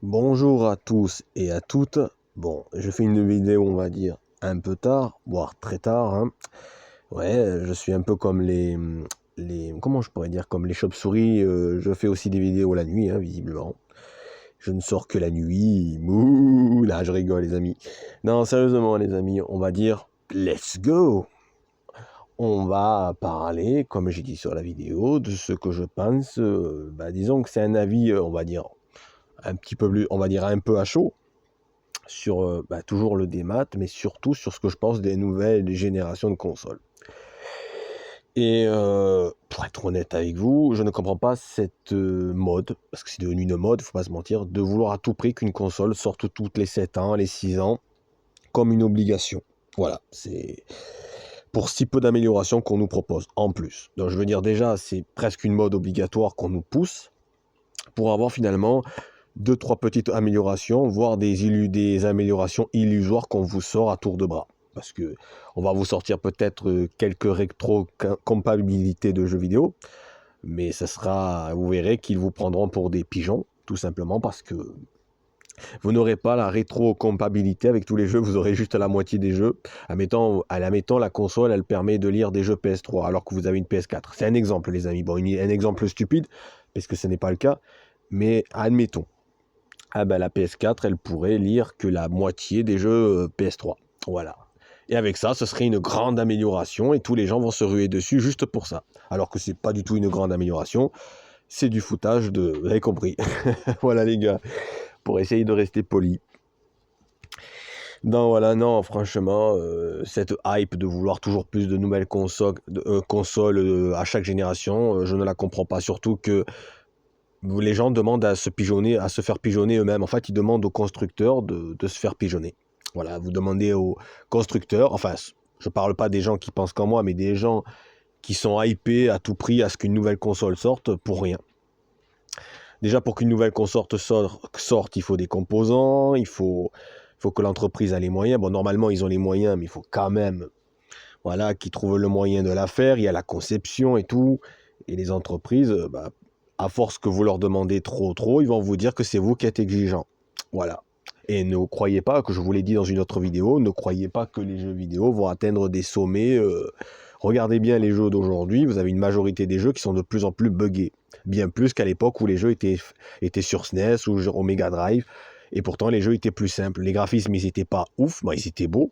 Bonjour à tous et à toutes. Bon, je fais une vidéo, on va dire, un peu tard, voire très tard, hein. Ouais, je suis un peu comme comment je pourrais dire, comme les chauves-souris. Je fais aussi des vidéos la nuit, hein, visiblement. Je ne sors que la nuit. Mouh, là, je rigole, les amis. Non, sérieusement, les amis, on va dire, let's go. On va parler, comme j'ai dit sur la vidéo, de ce que je pense. Disons que c'est un avis, on va dire, un petit peu plus, on va dire un peu à chaud sur toujours le démat, mais surtout sur ce que je pense des nouvelles générations de consoles. Et pour être honnête avec vous, je ne comprends pas cette mode, parce que c'est devenu une mode, faut pas se mentir, de vouloir à tout prix qu'une console sorte toutes les 7 ans, les 6 ans, comme une obligation. Voilà, c'est pour si peu d'améliorations qu'on nous propose, en plus. Donc je veux dire déjà, c'est presque une mode obligatoire qu'on nous pousse, pour avoir finalement 2-3 petites améliorations, voire des améliorations illusoires qu'on vous sort à tour de bras. Parce que on va vous sortir peut-être quelques rétro-compatibilités de jeux vidéo, mais ça sera, vous verrez qu'ils vous prendront pour des pigeons, tout simplement parce que vous n'aurez pas la rétro-compatibilité avec tous les jeux, vous aurez juste la moitié des jeux. Admettons, la console, elle permet de lire des jeux PS3 alors que vous avez une PS4. C'est un exemple, les amis. Bon, un exemple stupide, parce que ce n'est pas le cas, mais admettons. La PS4, elle pourrait lire que la moitié des jeux PS3. Voilà. Et avec ça, ce serait une grande amélioration et tous les gens vont se ruer dessus juste pour ça. Alors que c'est pas du tout une grande amélioration, c'est du foutage de... Vous avez compris. Voilà les gars, pour essayer de rester poli. Non, voilà, non, franchement, cette hype de vouloir toujours plus de nouvelles consoles à chaque génération, je ne la comprends pas. Surtout que les gens demandent à se faire pigeonner eux-mêmes. En fait, ils demandent aux constructeurs de se faire pigeonner. Voilà, vous demandez aux constructeurs, enfin, je parle pas des gens qui pensent comme moi, mais des gens qui sont hypés à tout prix à ce qu'une nouvelle console sorte pour rien. Déjà, pour qu'une nouvelle console sorte, il faut des composants, il faut que l'entreprise ait les moyens. Bon, normalement, ils ont les moyens, mais il faut quand même, voilà, qu'ils trouvent le moyen de la faire. Il y a la conception et tout. Et les entreprises, à force que vous leur demandez trop, ils vont vous dire que c'est vous qui êtes exigeant. Voilà. Et ne croyez pas, que je vous l'ai dit dans une autre vidéo, ne croyez pas que les jeux vidéo vont atteindre des sommets. Regardez bien les jeux d'aujourd'hui, vous avez une majorité des jeux qui sont de plus en plus buggés. Bien plus qu'à l'époque où les jeux étaient sur SNES ou au Mega Drive. Et pourtant, les jeux étaient plus simples. Les graphismes, ils n'étaient pas ouf, ils étaient beaux.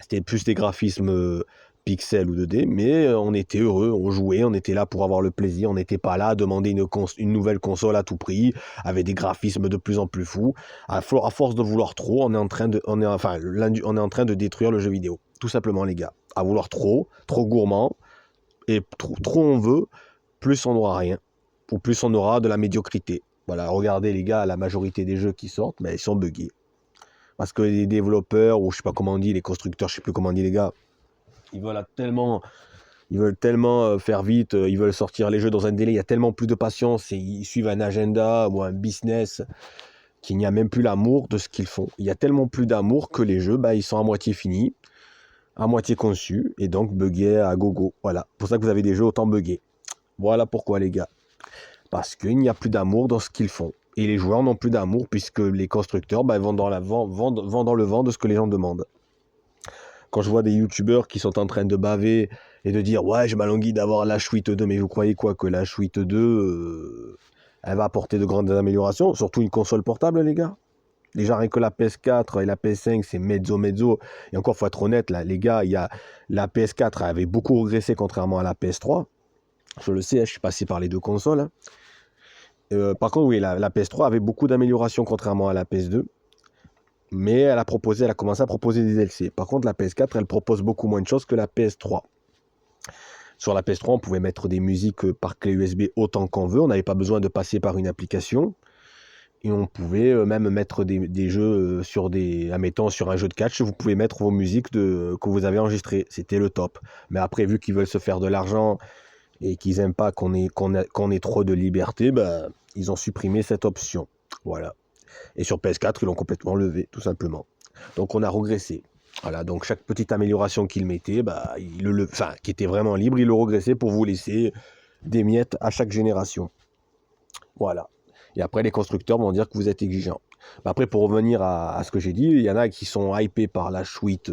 C'était plus des graphismes pixels ou 2D, mais on était heureux, on jouait, on était là pour avoir le plaisir, on n'était pas là à demander une nouvelle console à tout prix, avec des graphismes de plus en plus fous. À force de vouloir trop, on est en train de détruire le jeu vidéo. Tout simplement, les gars. À vouloir trop gourmand, et trop on veut, plus on n'aura rien, ou plus on aura de la médiocrité. Voilà, regardez les gars, la majorité des jeux qui sortent, ils sont buggés. Parce que les développeurs, ou je sais pas comment on dit, les constructeurs, je sais plus comment on dit les gars, ils veulent tellement faire vite, ils veulent sortir les jeux dans un délai, il y a tellement plus de patience, et ils suivent un agenda ou un business qu'il n'y a même plus l'amour de ce qu'ils font. Il y a tellement plus d'amour que les jeux, ils sont à moitié finis, à moitié conçus, et donc buggés à gogo. Voilà, pour ça que vous avez des jeux autant buggés. Voilà pourquoi les gars. Parce qu'il n'y a plus d'amour dans ce qu'ils font. Et les joueurs n'ont plus d'amour puisque les constructeurs vont dans le vent de ce que les gens demandent. Quand je vois des youtubeurs qui sont en train de baver et de dire ouais, je m'alanguis d'avoir la Switch 2, mais vous croyez quoi, que la Switch 2 elle va apporter de grandes améliorations, surtout une console portable les gars. Déjà rien que la PS4 et la PS5 c'est mezzo, et encore faut être honnête là les gars, il y a la PS4 avait beaucoup régressé contrairement à la PS3. Je le sais, je suis passé par les deux consoles, hein. Par contre, oui, la PS3 avait beaucoup d'améliorations contrairement à la PS2, mais elle a commencé à proposer des DLC. Par contre, la PS4, elle propose beaucoup moins de choses que la PS3. Sur la PS3, on pouvait mettre des musiques par clé USB autant qu'on veut, on n'avait pas besoin de passer par une application, et on pouvait même mettre des jeux admettons, sur un jeu de catch, vous pouvez mettre vos musiques que vous avez enregistrées. C'était le top. Mais après, vu qu'ils veulent se faire de l'argent et qu'ils n'aiment pas qu'on ait trop de liberté, ils ont supprimé cette option. Voilà. Et sur PS4, ils l'ont complètement levé, tout simplement. Donc on a régressé. Voilà, donc chaque petite amélioration qu'ils mettaient, qui était vraiment libre, ils le régressaient pour vous laisser des miettes à chaque génération. Voilà. Et après, les constructeurs vont dire que vous êtes exigeant. Après, pour revenir à ce que j'ai dit, il y en a qui sont hypés par la Suite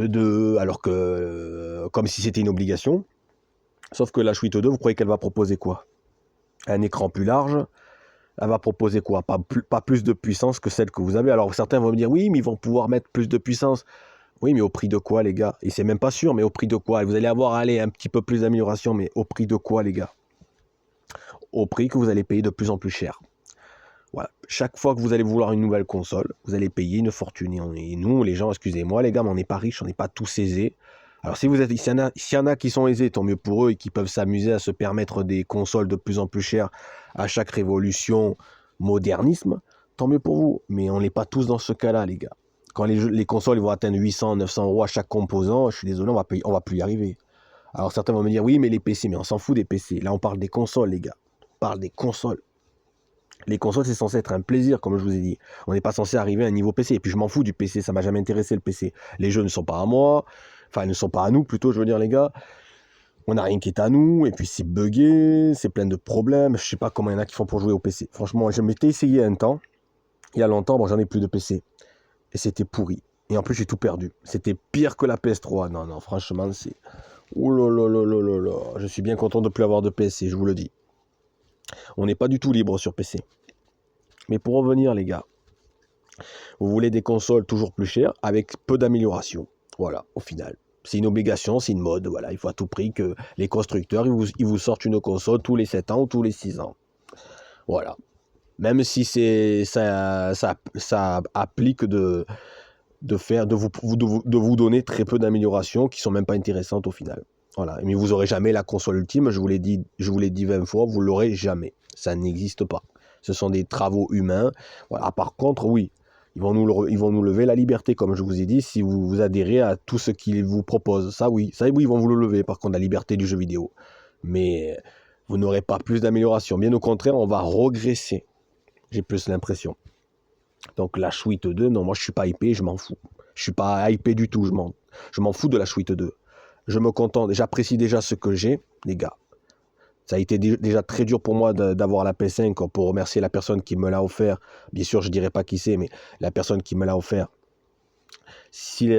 2, alors que, comme si c'était une obligation. Sauf que la Suite 2, vous croyez qu'elle va proposer quoi? Un écran plus large. Elle va proposer quoi? Pas plus de puissance que celle que vous avez. Alors certains vont me dire, oui, mais ils vont pouvoir mettre plus de puissance. Oui, mais au prix de quoi, les gars? Et c'est même pas sûr, mais au prix de quoi? Vous allez avoir, allez, un petit peu plus d'amélioration, mais au prix de quoi, les gars? Au prix que vous allez payer de plus en plus cher. Voilà. Chaque fois que vous allez vouloir une nouvelle console, vous allez payer une fortune. Et nous, les gens, excusez-moi, les gars, mais on n'est pas riches, on n'est pas tous aisés. Alors s'il y en a qui sont aisés, tant mieux pour eux, et qui peuvent s'amuser à se permettre des consoles de plus en plus chères à chaque révolution, modernisme, tant mieux pour vous. Mais on n'est pas tous dans ce cas-là, les gars. Quand les consoles vont atteindre 800, 900 euros à chaque composant, je suis désolé, on va plus y arriver. Alors certains vont me dire, oui, mais les PC, mais on s'en fout des PC. Là, on parle des consoles, les gars. On parle des consoles. Les consoles, c'est censé être un plaisir, comme je vous ai dit. On n'est pas censé arriver à un niveau PC. Et puis, je m'en fous du PC. Ça m'a jamais intéressé, le PC. Les jeux ne sont pas à moi. Enfin, ils ne sont pas à nous, plutôt, je veux dire, les gars. On n'a rien qui est à nous. Et puis, c'est buggé. C'est plein de problèmes. Je sais pas comment il y en a qui font pour jouer au PC. Franchement, je m'étais essayé un temps. Il y a longtemps, bon, j'en ai plus de PC. Et c'était pourri. Et en plus, j'ai tout perdu. C'était pire que la PS3. Non, non, franchement, c'est... Oh là là là là là là. Je suis bien content de ne plus avoir de PC, je vous le dis. On n'est pas du tout libre sur PC. Mais pour revenir, les gars, vous voulez des consoles toujours plus chères avec peu d'amélioration. Voilà, au final. C'est une obligation, c'est une mode. Voilà, il faut à tout prix que les constructeurs ils vous sortent une console tous les 7 ans ou tous les 6 ans. Voilà. Même si ça applique de vous donner très peu d'améliorations qui sont même pas intéressantes au final. Voilà. Mais vous n'aurez jamais la console ultime, je vous l'ai dit 20 fois, vous l'aurez jamais. Ça n'existe pas. Ce sont des travaux humains. Voilà. Par contre, oui, ils vont nous lever la liberté, comme je vous ai dit, si vous adhérez à tout ce qu'ils vous proposent. Ça oui, ils vont vous le lever, par contre, la liberté du jeu vidéo. Mais vous n'aurez pas plus d'amélioration. Bien au contraire, on va regresser. J'ai plus l'impression. Donc la Suite 2, non, moi je suis pas hypé, je m'en fous. Je suis pas hypé du tout, je m'en fous de la Suite 2. Je me contente, j'apprécie déjà ce que j'ai, les gars. Ça a été déjà très dur pour moi d'avoir la PS5, pour remercier la personne qui me l'a offert. Bien sûr, je dirais pas qui c'est, mais la personne qui me l'a offert.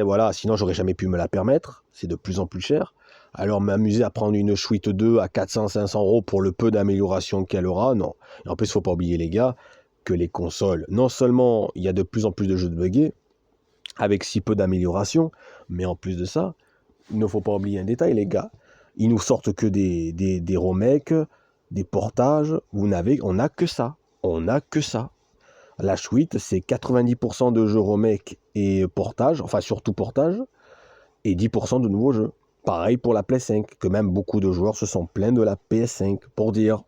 Voilà, sinon j'aurais jamais pu me la permettre. C'est de plus en plus cher. Alors m'amuser à prendre une Suite 2 à 400-500 euros pour le peu d'amélioration qu'elle aura, non. Et en plus, il ne faut pas oublier, les gars, que les consoles, non seulement il y a de plus en plus de jeux de buggés, avec si peu d'amélioration, mais en plus de ça, il ne faut pas oublier un détail, les gars. Ils nous sortent que des remakes, des portages. On n'a que ça. On n'a que ça. La Suite, c'est 90% de jeux remakes et portages, enfin surtout portages, et 10% de nouveaux jeux. Pareil pour la PS5, que même beaucoup de joueurs se sont plaints de la PS5, pour dire.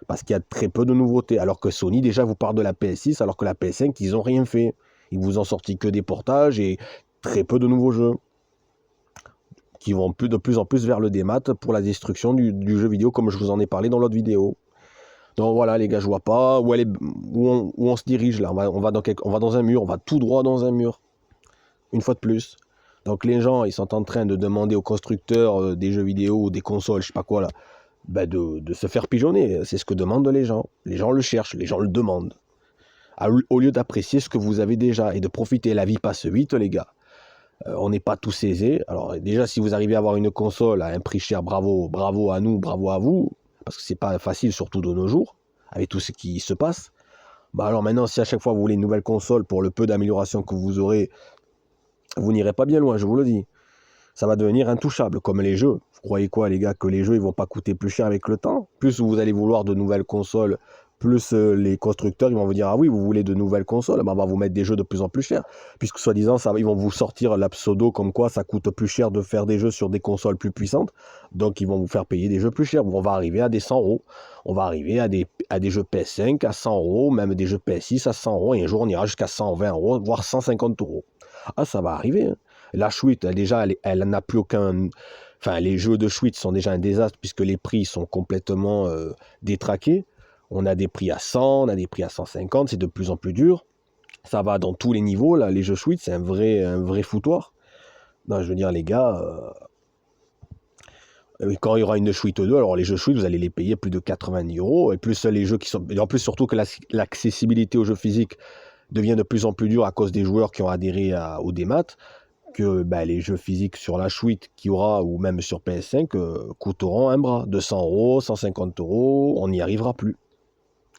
Parce qu'il y a très peu de nouveautés. Alors que Sony, déjà, vous parle de la PS6, alors que la PS5, ils n'ont rien fait. Ils vous ont sorti que des portages et très peu de nouveaux jeux. Qui vont de plus en plus vers le démat pour la destruction du jeu vidéo, comme je vous en ai parlé dans l'autre vidéo. Donc voilà, les gars, je vois pas où on se dirige là. On va dans un mur, on va tout droit dans un mur. Une fois de plus. Donc les gens, ils sont en train de demander aux constructeurs des jeux vidéo, des consoles, je sais pas quoi là, ben de se faire pigeonner. C'est ce que demandent les gens. Les gens le cherchent, les gens le demandent. Au lieu d'apprécier ce que vous avez déjà et de profiter, la vie passe vite, les gars. On n'est pas tous aisés. Alors déjà, si vous arrivez à avoir une console à un prix cher, bravo, bravo à nous, bravo à vous, parce que c'est pas facile, surtout de nos jours, avec tout ce qui se passe. Bah alors maintenant, si à chaque fois vous voulez une nouvelle console pour le peu d'amélioration que vous aurez, vous n'irez pas bien loin, je vous le dis. Ça va devenir intouchable, comme les jeux. Vous croyez quoi, les gars, que les jeux ils vont pas coûter plus cher avec le temps? Plus vous allez vouloir de nouvelles consoles, plus les constructeurs ils vont vous dire ah oui, vous voulez de nouvelles consoles, ben on va vous mettre des jeux de plus en plus chers. Puisque soi-disant, ils vont vous sortir la pseudo comme quoi ça coûte plus cher de faire des jeux sur des consoles plus puissantes. Donc ils vont vous faire payer des jeux plus chers. On va arriver à des 100 euros. On va arriver à des jeux PS5 à 100 euros, même des jeux PS6 à 100 euros. Et un jour on ira jusqu'à 120 euros, voire 150 euros. Ah, ça va arriver, hein. La Suite, déjà, elle n'a plus aucun... Enfin, les jeux de Suite sont déjà un désastre puisque les prix sont complètement détraqués. On a des prix à 100, on a des prix à 150, c'est de plus en plus dur. Ça va dans tous les niveaux, là, les jeux Suite, c'est un vrai foutoir. Non, je veux dire, les gars, Quand il y aura une Switch 2, alors les jeux Switch, vous allez les payer plus de 90 €, et plus les jeux qui sont... Et en plus, surtout que l'accessibilité aux jeux physiques devient de plus en plus dure à cause des joueurs qui ont adhéré au démat, que les jeux physiques sur la Switch qu'il y aura, ou même sur PS5, coûteront un bras. 200 €, 150 €, on n'y arrivera plus.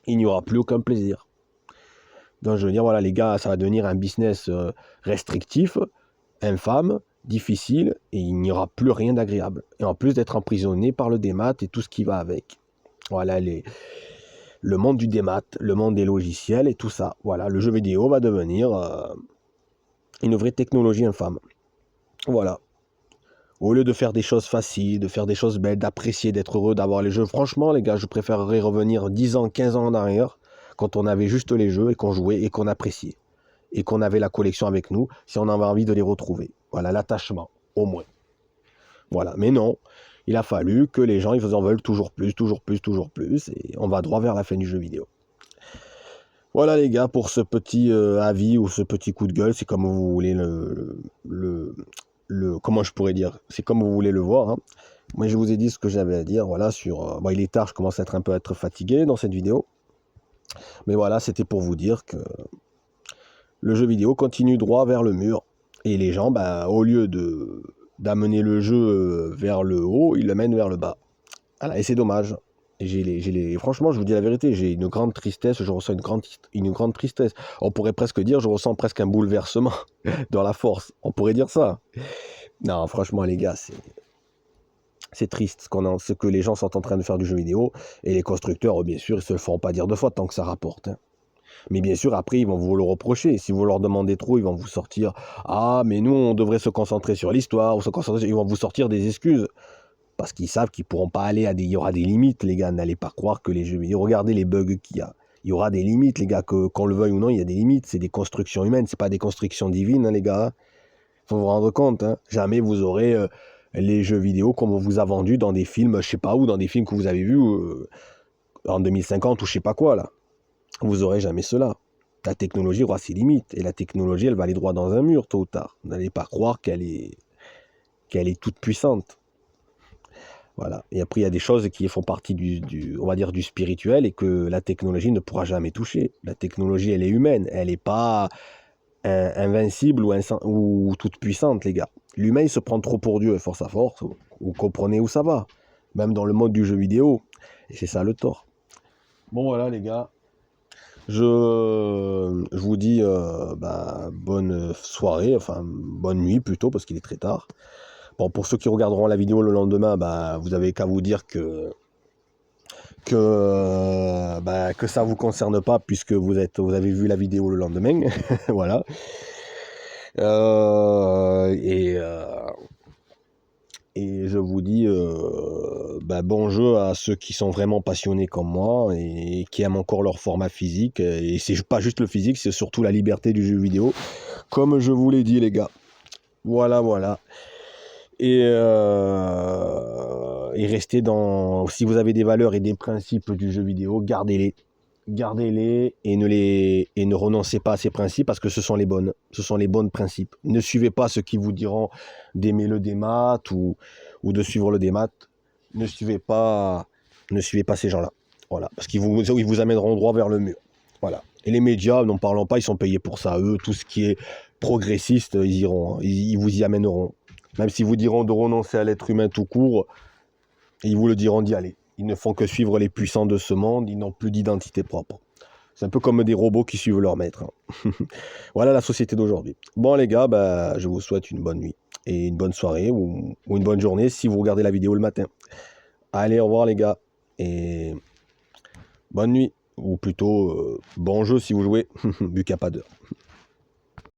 Il n'y aura plus aucun plaisir. Donc je veux dire, voilà les gars, ça va devenir un business restrictif, infâme, difficile, et il n'y aura plus rien d'agréable. Et en plus d'être emprisonné par le démat et tout ce qui va avec. Voilà le monde du démat, le monde des logiciels et tout ça. Voilà, le jeu vidéo va devenir une vraie technologie infâme. Voilà. Au lieu de faire des choses faciles, de faire des choses belles, d'apprécier, d'être heureux, d'avoir les jeux. Franchement, les gars, je préférerais revenir 10 ans, 15 ans en arrière, quand on avait juste les jeux et qu'on jouait et qu'on appréciait. Et qu'on avait la collection avec nous, si on avait envie de les retrouver. Voilà, l'attachement, au moins. Voilà, mais non, il a fallu que les gens, ils en veulent toujours plus, toujours plus, toujours plus, et on va droit vers la fin du jeu vidéo. Voilà les gars, pour ce petit avis ou ce petit coup de gueule, c'est comme vous voulez comment je pourrais dire, c'est comme vous voulez le voir, hein. Moi je vous ai dit ce que j'avais à dire, voilà, sur... il est tard, je commence à être un peu fatigué dans cette vidéo. Mais voilà, c'était pour vous dire que le jeu vidéo continue droit vers le mur. Et les gens, au lieu d'amener le jeu vers le haut, ils le mènent vers le bas. Voilà, et c'est dommage. Et franchement, je vous dis la vérité, j'ai une grande tristesse, je ressens une grande tristesse. On pourrait presque dire, je ressens presque un bouleversement dans la force. On pourrait dire ça. Non, franchement, les gars, c'est triste ce que les gens sont en train de faire du jeu vidéo. Et les constructeurs, bien sûr, ils se le feront pas dire deux fois tant que ça rapporte, hein. Mais bien sûr, après, ils vont vous le reprocher. Si vous leur demandez trop, ils vont vous sortir « Ah, mais nous, on devrait se concentrer sur l'histoire. » Ils vont vous sortir des excuses. Parce qu'ils savent qu'ils ne pourront pas aller il y aura des limites, les gars. N'allez pas croire que les jeux vidéo... Regardez les bugs qu'il y a. Il y aura des limites, les gars. Qu'on le veuille ou non, il y a des limites. C'est des constructions humaines. C'est pas des constructions divines, hein, les gars. Faut vous rendre compte, hein. Jamais vous aurez les jeux vidéo comme on vous a vendu dans des films, je sais pas où, dans des films que vous avez vus en 2050 ou je sais pas quoi, là. Vous aurez jamais cela. La technologie aura ses limites. Et la technologie, elle va aller droit dans un mur, tôt ou tard. N'allez pas croire qu'elle est toute puissante. Voilà. Et après, il y a des choses qui font partie on va dire, du spirituel et que la technologie ne pourra jamais toucher. La technologie, elle est humaine. Elle n'est pas invincible ou toute puissante, les gars. L'humain, il se prend trop pour Dieu, force à force. Vous comprenez où ça va. Même dans le monde du jeu vidéo. Et c'est ça le tort. Bon, voilà, les gars. Je vous dis bonne soirée, enfin bonne nuit plutôt, parce qu'il est très tard. Bon, pour ceux qui regarderont la vidéo le lendemain, vous avez qu'à vous dire que ça vous concerne pas, puisque vous avez vu la vidéo le lendemain. Voilà. Et je vous dis bon jeu à ceux qui sont vraiment passionnés comme moi et qui aiment encore leur format physique. Et c'est pas juste le physique, c'est surtout la liberté du jeu vidéo. Comme je vous l'ai dit, les gars. Voilà, voilà. Et restez si vous avez des valeurs et des principes du jeu vidéo, gardez-les. Gardez-les et ne renoncez pas à ces principes, parce que ce sont les bons principes. Ne suivez pas ceux qui vous diront d'aimer le démat ou de suivre le démat. Ne suivez pas ces gens-là. Voilà, parce qu'ils vous amèneront droit vers le mur. Voilà. Et les médias, n'en parlons pas, ils sont payés pour ça. Eux, tout ce qui est progressiste, ils iront, ils vous y amèneront. Même s'ils vous diront de renoncer à l'être humain tout court, ils vous le diront d'y aller. Ils ne font que suivre les puissants de ce monde, ils n'ont plus d'identité propre. C'est un peu comme des robots qui suivent leur maître, hein. Voilà la société d'aujourd'hui. Bon les gars, je vous souhaite une bonne nuit et une bonne soirée ou une bonne journée si vous regardez la vidéo le matin. Allez, au revoir les gars et bonne nuit, ou plutôt bon jeu si vous jouez, vu qu'il n'y a pas d'heure.